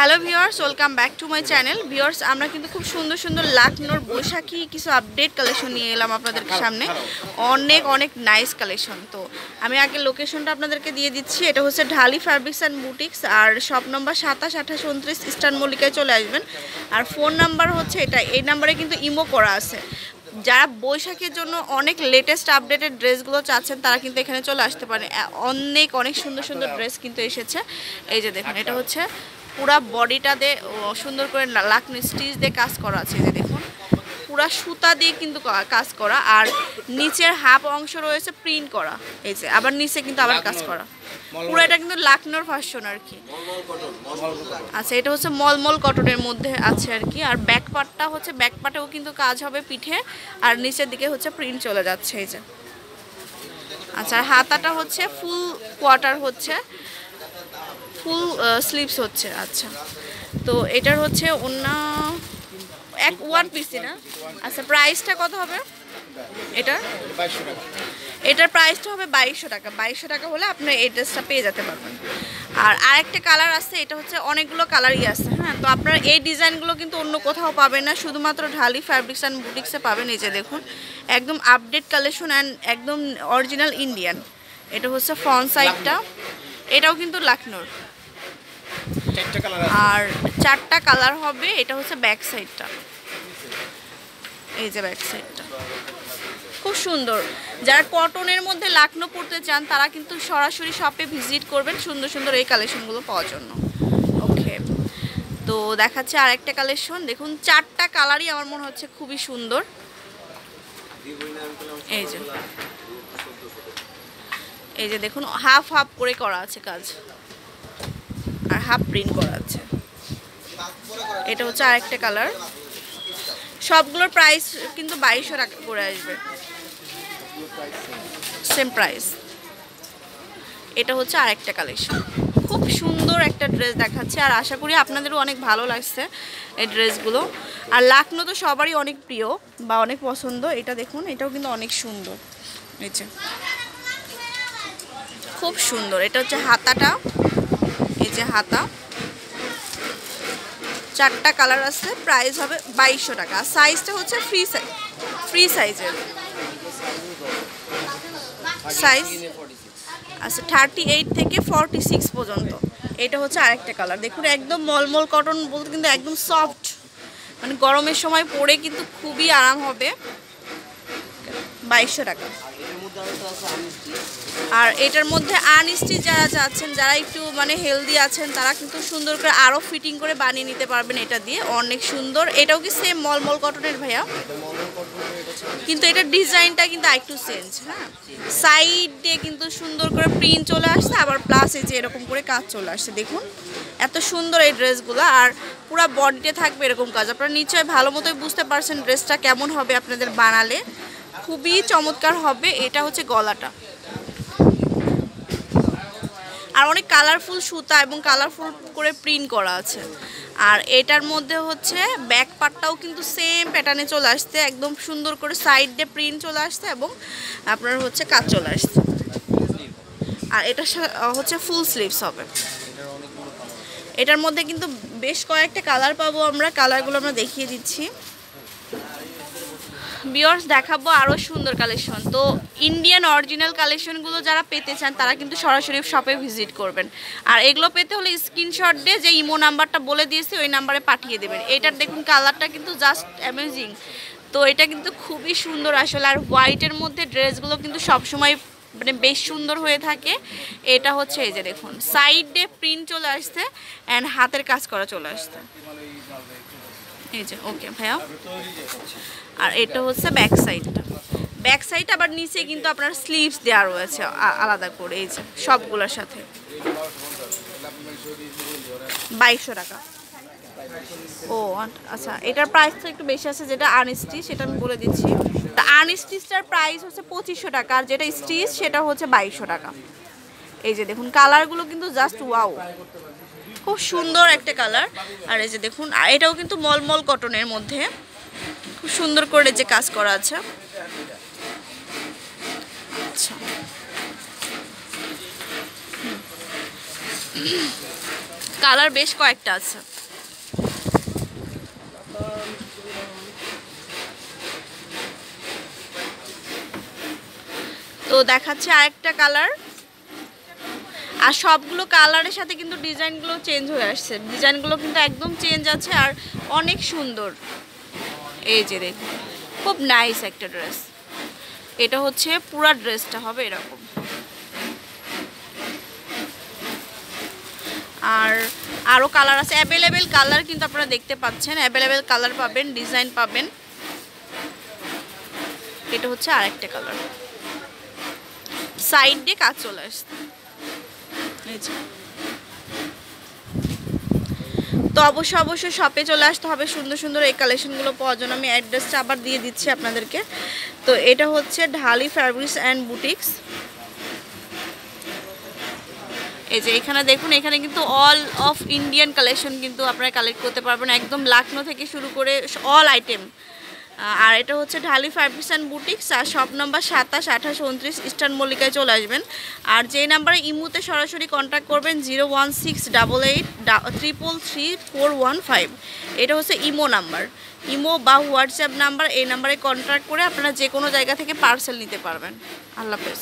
Hello viewers, welcome back to my channel. Viewers, আমরা কিন্তু খুব সুন্দর সুন্দর লাখনোর বৈশাখী কিছু আপডেট কালেকশন নিয়ে এলাম আপনাদের সামনে। অনেক অনেক নাইস কালেকশন। তো আমি আগে লোকেশনটা আপনাদেরকে দিয়ে দিচ্ছি। এটা হচ্ছে ঢালি ফ্যাব্রিক্স অ্যান্ড বুটিক্স, আর শপ নম্বর 27 28 29 ইস্টার্ন মল্লিকায় চলে আসবেন। আর ফোন নাম্বার হচ্ছে এটা, এই নাম্বারে কিন্তু ইমো করা আছে। যারা বৈশাখের জন্য অনেক লেটেস্ট আপডেটেড ড্রেসগুলো চাচ্ছেন তারা কিন্তু এখানে চলে আসতে পারে। অনেক অনেক সুন্দর সুন্দর ড্রেস কিন্তু এসেছে। এই যে দেখুন, এটা হচ্ছে পুরা বডিটাতে সুন্দর করে লাখনো স্টিচ দিয়ে কাজ করা আছে। যে দেখুন, পুরা সুতা দিয়ে কিন্তু কাজ করা, আর নিচের হাফ অংশ রয়েছে প্রিন্ট করা। এই যে আবার নিচে কিন্তু আবার কাজ করা। পুরো এটা কিন্তু লাখনোর ফ্যাশন আর কি। আচ্ছা, এটা হচ্ছে মলমল কটনের মধ্যে আছে আর কি। আর ব্যাক পার্টটা হচ্ছে, ব্যাক পার্টেও কিন্তু কাজ হবে পিঠে, আর নিচের দিকে হচ্ছে প্রিন্ট চলে যাচ্ছে। এই যে আচ্ছা, হাতাটা হচ্ছে ফুল কোয়ার্টার হচ্ছে, ফুল স্লিভস হচ্ছে। আচ্ছা, তো এটার হচ্ছে অন্য ওয়ান পিসই না। আচ্ছা, প্রাইসটা কত হবে এটার প্রাইসটা হবে 2200 টাকা। 2200 টাকা হলে আপনি এই ড্রেসটা পেয়ে যেতে পারবেন। আর আরেকটা কালার আছে, এটা হচ্ছে অনেকগুলো কালারই আছে। হ্যাঁ, তো আপনারা এই ডিজাইনগুলো কিন্তু অন্য কোথাও পাবেন না, শুধুমাত্র ঢালি ফ্যাব্রিক্স অ্যান্ড বুটিক্সে পাবেন। এই যে দেখুন, একদম আপডেট কালেকশন অ্যান্ড একদম অরিজিনাল ইন্ডিয়ান। এটা হচ্ছে ফ্রন্ট সাইডটা, এটাও কিন্তু লাখনোর। আর 4টা কালার হবে। এটা হচ্ছে ব্যাক সাইডটা, এই যে ব্যাক সাইডটা খুব সুন্দর। যারা কটনের মধ্যে লাখনো পড়তে চান তারা কিন্তু সরাসরি শপে ভিজিট করবেন সুন্দর সুন্দর এই কালেকশনগুলো পাওয়ার জন্য। ওকে, তো দেখাচ্ছে আর একটা কালেকশন। দেখুন, 4টা কালারই আমার মনে হচ্ছে খুবই সুন্দর। এই যে দেখুন, হাফ হাফ করে করা আছে কাজ, আর হাফ প্রিন্ট করা আছে। এটা হচ্ছে আরেকটা কালার। সবগুলোর প্রাইস কিন্তু 2200 টাকা করে আসবে, সেম প্রাইস। এটা হচ্ছে আরেকটা কালেকশন। খুব সুন্দর একটা ড্রেস দেখাচ্ছে, আর আশা করি আপনাদেরও অনেক ভালো লাগছে এই ড্রেসগুলো। আর লাখনো তো সবারই অনেক প্রিয় বা অনেক পছন্দ। এটা দেখুন, এটাও কিন্তু অনেক সুন্দর। এই যে খুব সুন্দর। এটা হচ্ছে হাতাটা, এই যে হাতা। 4টা কালার আছে, প্রাইস হবে 2200 টাকা। সাইজটা হচ্ছে ফ্রি সাইজের সাইজ আচ্ছা, 38 থেকে 46 পর্যন্ত। এটা হচ্ছে আরেকটা কালার। দেখুন, একদম মলমল কটন বলতে কিন্তু একদম সফট, মানে গরমের সময় পরে কিন্তু খুবই আরাম হবে। 2200 টাকা। আর এটার মধ্যে আনস্টিচ যারা চাচ্ছেন, যারা একটু মানে হেলদি আছেন, তারা কিন্তু সুন্দর করে আরও ফিটিং করে বানিয়ে নিতে পারবেন এটা দিয়ে। অনেক সুন্দর। এটাও কি সেম মলমল কটনের ভাইয়া? কিন্তু এটার ডিজাইনটা কিন্তু একটু চেঞ্জ। হ্যাঁ, সাইডে কিন্তু সুন্দর করে প্রিন্ট চলে আসছে, আবার প্লাস এই যে এরকম করে কাজ চলে আসছে। দেখুন, এত সুন্দর এই ড্রেসগুলো। আর পুরো বডিতে থাকবে এরকম কাজ। আপনারা নিশ্চয়ই ভালো মতোই বুঝতে পারছেন ড্রেসটা কেমন হবে আপনাদের বানালে। খুবই চমৎকার হবে। এটা হচ্ছে গলাটা, আর অনেক কালারফুল সুতা এবং কালারফুল করে প্রিন্ট করা আছে। আর এটার মধ্যে হচ্ছে ব্যাক পার্টটাও কিন্তু সেম প্যাটার্নে চলে আসছে, একদম সুন্দর করে সাইড দিয়ে প্রিন্ট চলে আসছে এবং আপনার হচ্ছে কাজ চলে আসছে। আর এটা হচ্ছে ফুল স্লিভস হবে। এটার মধ্যে কিন্তু বেশ কয়েকটা কালার পাবো আমরা। কালারগুলো আমরা দেখিয়ে দিচ্ছি। ভিউয়ার্স, দেখাবো আরও সুন্দর কালেকশন। তো ইন্ডিয়ান অরিজিনাল কালেকশনগুলো যারা পেতে চান তারা কিন্তু সরাসরি শপে ভিজিট করবেন। আর এগুলো পেতে হলে স্ক্রিনশট দিয়ে যে ইমো নাম্বারটা বলে দিয়েছি ওই নাম্বারে পাঠিয়ে দেবেন। এটার দেখুন কালারটা কিন্তু জাস্ট অ্যামেজিং। তো এটা কিন্তু খুবই সুন্দর আসলে। আর হোয়াইটের মধ্যে ড্রেসগুলো কিন্তু সবসময় মানে বেশ সুন্দর হয়ে থাকে। এটা হচ্ছে এই যে দেখুন, সাইডে প্রিন্ট চলে আসছে অ্যান্ড হাতের কাজ করা চলে আসছে। এই যে ওকে ভাইয়া। আর এটা হচ্ছে ব্যাক সাইডটা। ব্যাক সাইড আবার নিচে কিন্তু আপনার স্লিভস দেওয়া রয়েছে আলাদা করে। এই যে সবগুলোর সাথে 2200 টাকা। ও আচ্ছা, এটার প্রাইসটা একটু বেশি আছে, যেটা আনস্টিচ সেটা আমি বলে দিচ্ছি। তা আনস্টিচটার প্রাইস হচ্ছে 2500 টাকা, আর যেটা স্টিচ সেটা হচ্ছে 2200 টাকা। এই যে দেখুন, কালারগুলো কিন্তু জাস্ট ওয়াও, খুব সুন্দর একটা কালার। আর এই যে দেখুন, এটাও কিন্তু মলমল কটনের মধ্যে খুব সুন্দর করে যে কাজ করা আছে। আচ্ছা, কালার বেশ কয়েকটা আছে। দেখাচ্ছে আরেকটা কালার, আর সবগুলো কালারের সাথে কিন্তু ডিজাইনগুলো চেঞ্জ হয়ে আসছে, ডিজাইনগুলো কিন্তু একদম চেঞ্জ আছে আর অনেক সুন্দর। এই যে দেখুন খুব নাইস একটা ড্রেস, এটা হচ্ছে পুরা ড্রেসটা হবে এরকম। আর আরও কালার আছে, অ্যাভেলেবেল কালার কিন্তু আপনারা দেখতে পাচ্ছেন, অ্যাভেলেবেল কালার পাবেন, ডিজাইন পাবেন। এটা হচ্ছে আরেকটা কালার, সাইড দিয়ে কাজ চলে আসছে। তো অবশ্যই শপে চলে আসতে হবে সুন্দর সুন্দর এই কালেকশনগুলো পাওয়ার জন্য। আমি অ্যাড্রেসটা আবার দিয়ে দিচ্ছি আপনাদেরকে। তো এটা হচ্ছে ঢালি ফ্যাব্রিক্স অ্যান্ড বুটিক্স। এই যে এখানে দেখুন, এখানে কিন্তু অল অফ ইন্ডিয়ান কালেকশন কিন্তু আপনারা কালেক্ট করতে পারবেন, একদম লাকনো থেকে শুরু করে অল আইটেম। আর এটা হচ্ছে ঢালি ফ্যাব্রিক্স অ্যান্ড বুটিক্স, আর শপ নম্বর 27, 28, 29 ইস্টার্ন মল্লিকায় চলে আসবেন। আর যেই নাম্বারে ইমুতে সরাসরি কন্ট্যাক্ট করবেন 01688333415, এটা হচ্ছে ইমো নাম্বার, ইমো বা হোয়াটসঅ্যাপ নাম্বার। এই নাম্বারে কন্ট্যাক্ট করে আপনারা যে কোনো জায়গা থেকে পার্সেল নিতে পারবেন। আল্লাহ হাফেজ।